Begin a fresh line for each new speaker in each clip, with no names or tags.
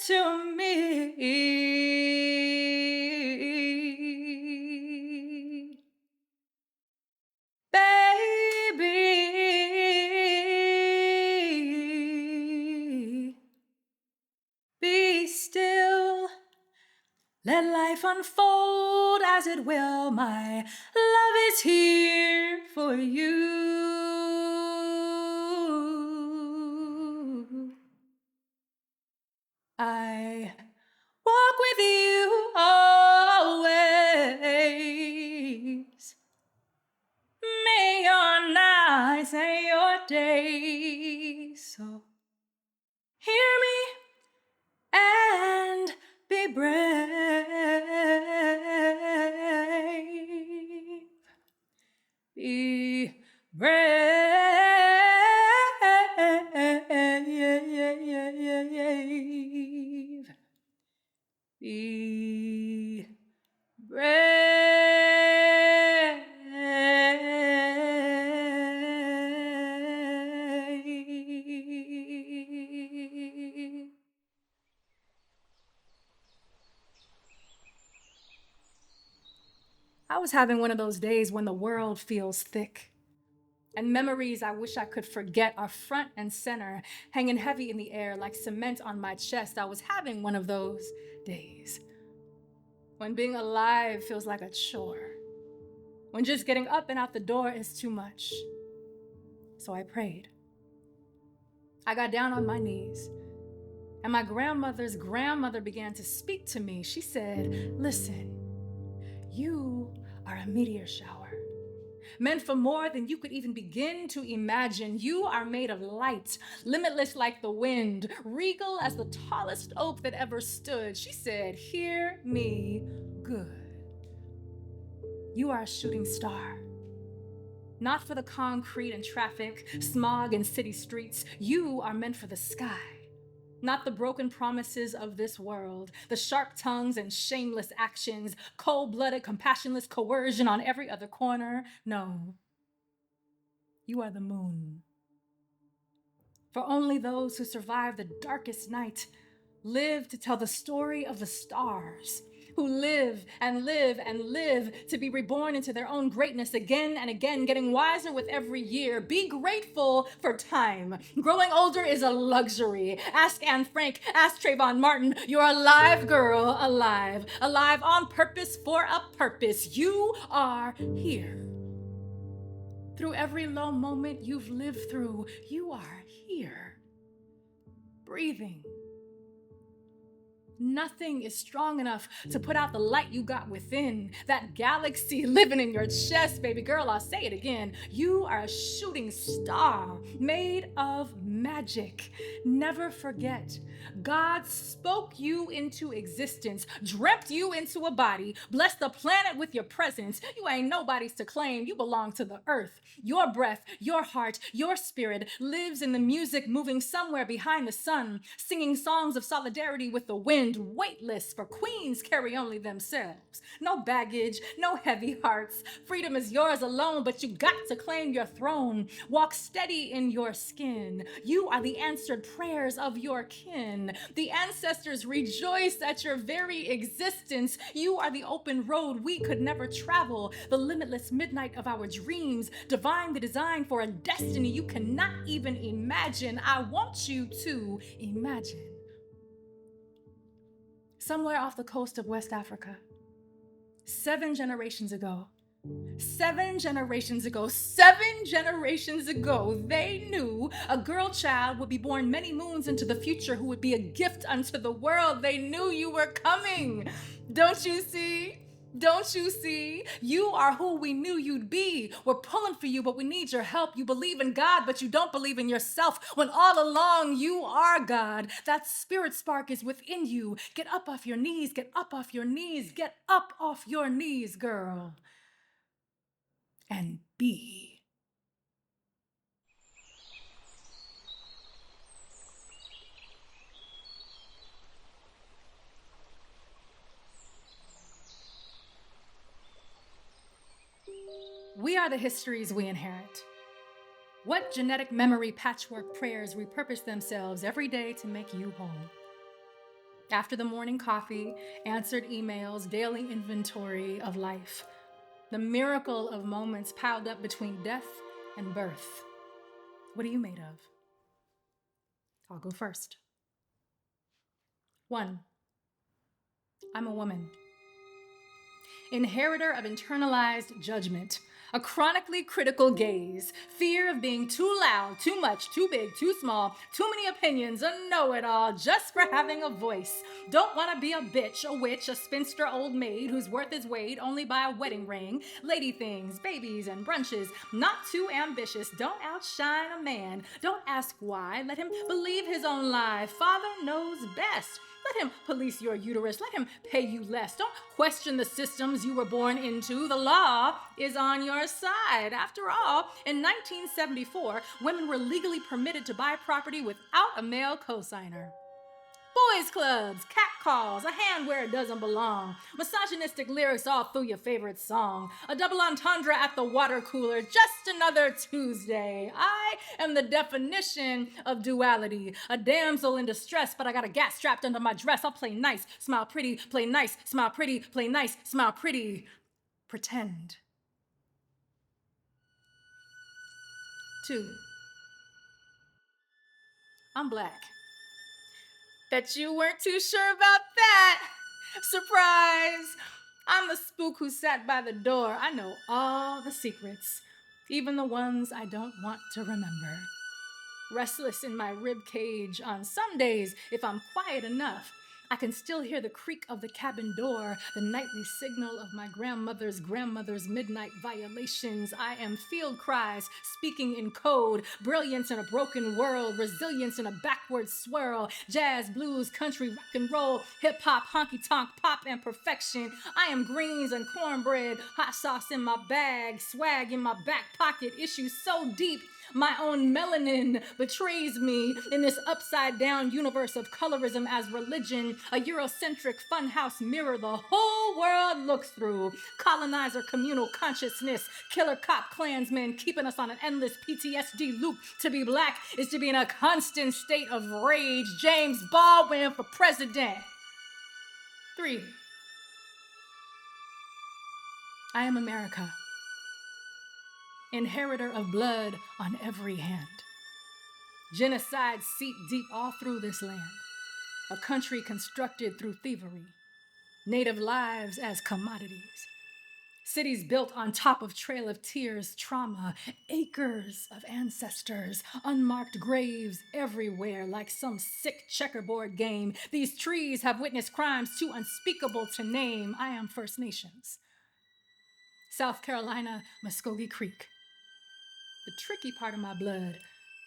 to me. Baby, be still. Let life unfold as it will. My love is here for you. I walk with you always. May your nights and your days. So hear me and be brave. Be brave. Be brave. I was having one of those days when the world feels thick, and memories I wish I could forget are front and center, hanging heavy in the air like cement on my chest. I was having one of those days when being alive feels like a chore, when just getting up and out the door is too much. So I prayed. I got down on my knees, and my grandmother's grandmother began to speak to me. She said, "Listen, you are a meteor shower, meant for more than you could even begin to imagine. You are made of light, limitless like the wind, regal as the tallest oak that ever stood." She said, "Hear me good. You are a shooting star, not for the concrete and traffic, smog and city streets. You are meant for the sky. Not the broken promises of this world, the sharp tongues and shameless actions, cold-blooded, compassionless coercion on every other corner. No, you are the moon. For only those who survive the darkest night live to tell the story of the stars, who live and live and live to be reborn into their own greatness again and again, getting wiser with every year. Be grateful for time. Growing older is a luxury. Ask Anne Frank, ask Trayvon Martin. You're alive, girl, alive. Alive on purpose for a purpose. You are here. Through every low moment you've lived through, you are here. Breathing. Nothing is strong enough to put out the light you got within. That galaxy living in your chest, baby girl, I'll say it again. You are a shooting star made of magic. Never forget, God spoke you into existence, dreamt you into a body, blessed the planet with your presence. You ain't nobody's to claim. You belong to the earth. Your breath, your heart, your spirit lives in the music moving somewhere behind the sun, singing songs of solidarity with the wind, weightless, for queens carry only themselves. No baggage, no heavy hearts. Freedom is yours alone, but you got to claim your throne. Walk steady in your skin. You are the answered prayers of your kin. The ancestors rejoice at your very existence. You are the open road we could never travel, the limitless midnight of our dreams, divine the design for a destiny you cannot even imagine. I want you to imagine. Somewhere off the coast of West Africa, 7 generations ago, they knew a girl child would be born many moons into the future who would be a gift unto the world. They knew you were coming. Don't you see? Don't you see? You are who we knew you'd be. We're pulling for you, but we need your help. You believe in God, but you don't believe in yourself, when all along you are God. That spirit spark is within you. Get up off your knees, get up off your knees, get up off your knees, girl. And be. We are the histories we inherit. What genetic memory patchwork prayers repurpose themselves every day to make you whole? After the morning coffee, answered emails, daily inventory of life. The miracle of moments piled up between death and birth. What are you made of? I'll go first. 1. I'm a woman. Inheritor of internalized judgment, a chronically critical gaze, fear of being too loud, too much, too big, too small, too many opinions, a know-it-all just for having a voice. Don't want to be a bitch, a witch, a spinster old maid whose worth is weighed only by a wedding ring, lady things, babies, and brunches. Not too ambitious, don't outshine a man. Don't ask why, let him believe his own lie. Father knows best. Let him police your uterus. Let him pay you less. Don't question the systems you were born into. The law is on your side. After all, in 1974, women were legally permitted to buy property without a male cosigner. Boys clubs, catcalls, a hand where it doesn't belong, misogynistic lyrics all through your favorite song, a double entendre at the water cooler, just another Tuesday. I am the definition of duality, a damsel in distress, but I got a gat strapped under my dress. I'll play nice, smile pretty, play nice, smile pretty, play nice, smile pretty, pretend. 2. I'm Black. Bet you weren't too sure about that. Surprise! I'm the spook who sat by the door. I know all the secrets, even the ones I don't want to remember. Restless in my rib cage on some days, if I'm quiet enough, I can still hear the creak of the cabin door, the nightly signal of my grandmother's midnight violations. I am field cries, speaking in code, brilliance in a broken world, resilience in a backward swirl, jazz, blues, country, rock and roll, hip-hop, honky-tonk, pop, and perfection. I am greens and cornbread, hot sauce in my bag, swag in my back pocket, issues so deep, my own melanin betrays me in this upside-down universe of colorism as religion, a Eurocentric funhouse mirror the whole world looks through. Colonizer communal consciousness, killer cop clansmen keeping us on an endless PTSD loop. To be Black is to be in a constant state of rage. James Baldwin for president. 3. I am America. Inheritor of blood on every hand. Genocide seep deep all through this land. A country constructed through thievery. Native lives as commodities. Cities built on top of trail of tears, trauma, acres of ancestors, unmarked graves everywhere like some sick checkerboard game. These trees have witnessed crimes too unspeakable to name. I am First Nations. South Carolina, Muskogee Creek. The tricky part of my blood,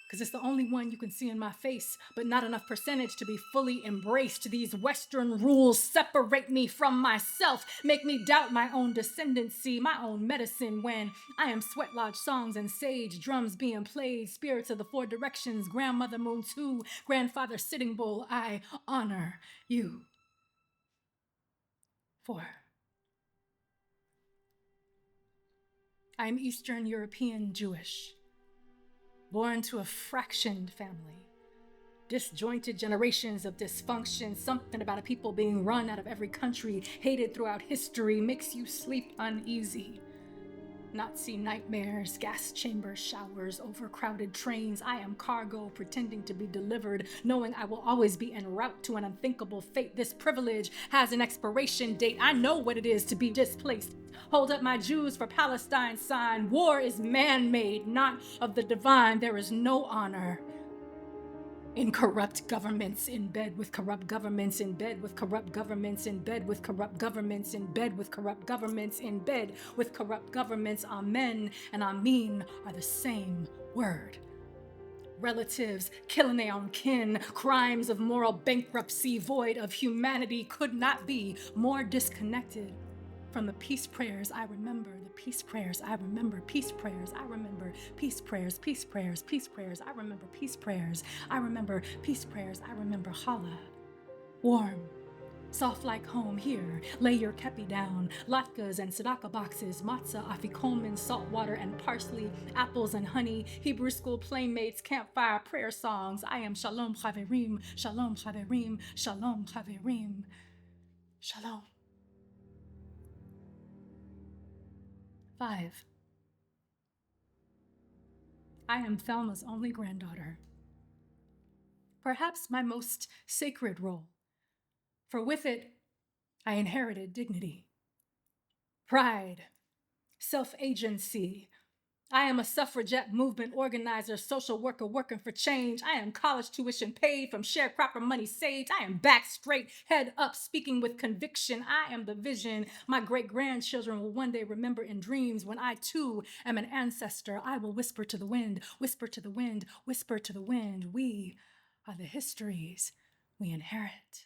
because it's the only one you can see in my face, but not enough percentage to be fully embraced. These Western rules separate me from myself, make me doubt my own descendancy, my own medicine when I am sweat lodge songs and sage drums being played, spirits of the four directions, grandmother moon 2, grandfather sitting bull, I honor you. 4. I am Eastern European Jewish, born to a fractioned family, disjointed generations of dysfunction, something about a people being run out of every country, hated throughout history, makes you sleep uneasy. Nazi nightmares, gas chamber showers, overcrowded trains. I am cargo pretending to be delivered, knowing I will always be en route to an unthinkable fate. This privilege has an expiration date. I know what it is to be displaced. Hold up my Jews for Palestine sign. War is man-made, not of the divine. There is no honor in corrupt governments, in bed with corrupt governments, in bed with corrupt governments, in bed with corrupt governments, in bed with corrupt governments, in bed with corrupt governments. Amen and Amin are the same word. Relatives, killing their own kin, crimes of moral bankruptcy, void of humanity, could not be more disconnected from the peace prayers I remember, the peace prayers I remember, peace prayers I remember, peace prayers, peace prayers, peace prayers I remember, peace prayers I remember, peace prayers I remember. Challah, warm, Soft like home here, lay your kepi down. Latkes and tzedakah boxes, matzah, afikomen, salt water and parsley, apples and honey, Hebrew school playmates, campfire prayer songs. I am shalom chaverim, shalom chaverim, shalom chaverim, shalom. 5. I am Thelma's only granddaughter. Perhaps my most sacred role, for with it, I inherited dignity, pride, self-agency. I am a suffragette movement organizer, social worker working for change. I am college tuition paid from sharecropper money saved. I am back straight, head up, speaking with conviction. I am the vision my great-grandchildren will one day remember in dreams. When I too am an ancestor, I will whisper to the wind, whisper to the wind, whisper to the wind. We are the histories we inherit.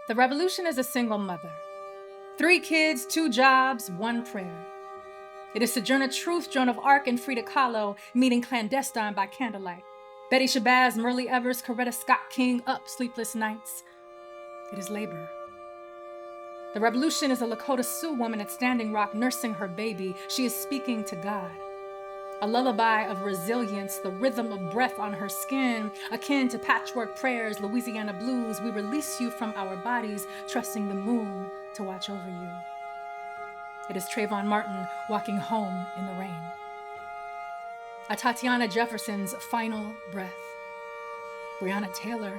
The revolution is a single mother. 3 kids, 2 jobs, 1 prayer. It is Sojourner Truth, Joan of Arc, and Frida Kahlo meeting clandestine by candlelight. Betty Shabazz, Myrlie Evers, Coretta Scott King, up sleepless nights. It is labor. The revolution is a Lakota Sioux woman at Standing Rock nursing her baby. She is speaking to God. A lullaby of resilience, the rhythm of breath on her skin, akin to patchwork prayers, Louisiana blues. We release you from our bodies, trusting the moon to watch over you. It is Trayvon Martin walking home in the rain. A Tatiana Jefferson's final breath. Breonna Taylor,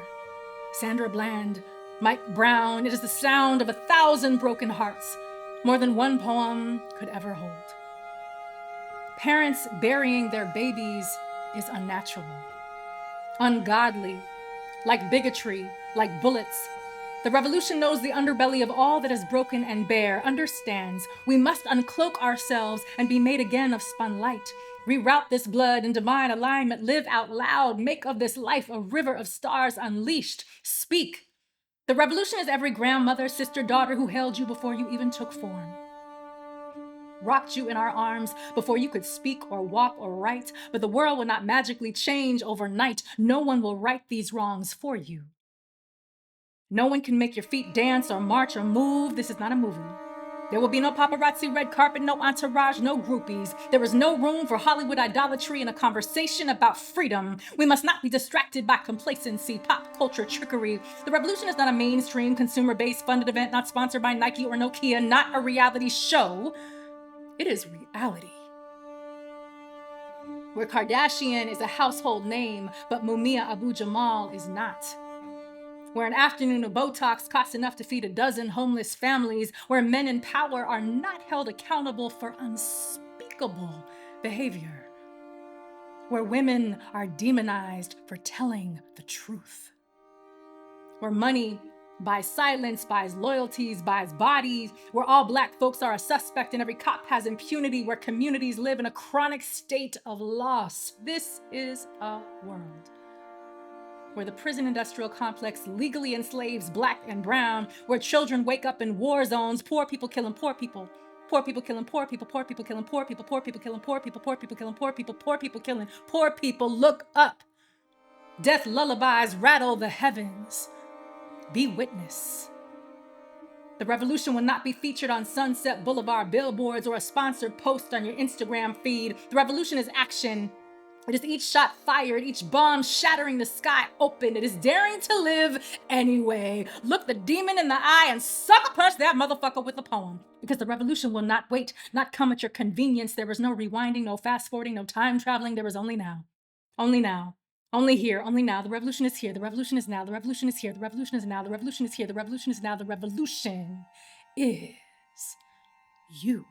Sandra Bland, Mike Brown. It is the sound of 1,000 broken hearts, more than one poem could ever hold. Parents burying their babies is unnatural, ungodly, like bigotry, like bullets. The revolution knows the underbelly of all that is broken and bare, understands we must uncloak ourselves and be made again of spun light. Reroute this blood in divine alignment, live out loud, make of this life a river of stars unleashed. Speak. The revolution is every grandmother, sister, daughter who held you before you even took form. Rocked you in our arms before you could speak or walk or write, but the world will not magically change overnight. No one will right these wrongs for you. No one can make your feet dance or march or move. This is not a movie. There will be no paparazzi, red carpet, no entourage, no groupies. There is no room for Hollywood idolatry in a conversation about freedom. We must not be distracted by complacency, pop culture trickery. The revolution is not a mainstream, consumer-based funded event, not sponsored by Nike or Nokia, not a reality show. It is reality. Where Kardashian is a household name, but Mumia Abu-Jamal is not. Where an afternoon of Botox costs enough to feed 12 homeless families, where men in power are not held accountable for unspeakable behavior, where women are demonized for telling the truth, where money buys silence, buys loyalties, buys bodies, where all Black folks are a suspect and every cop has impunity, where communities live in a chronic state of loss. This is a world where the prison industrial complex legally enslaves Black and brown, where children wake up in war zones, poor people killing poor people, poor people killing poor people, poor people killing poor people, poor people killing poor people, poor people killing poor people, poor people killing poor people. Look up. Death lullabies rattle the heavens. Be witness. The revolution will not be featured on Sunset Boulevard billboards or a sponsored post on your Instagram feed. The revolution is action. It is each shot fired, each bomb shattering the sky open. It is daring to live anyway. Look the demon in the eye and sucker punch that motherfucker with a poem. Because the revolution will not wait, not come at your convenience. There is no rewinding, no fast forwarding, no time traveling. There is only now. Only now. Only here, only now. The revolution is here. The revolution is now. The revolution is here. The revolution is now. The revolution is here. The revolution is now. The revolution is you.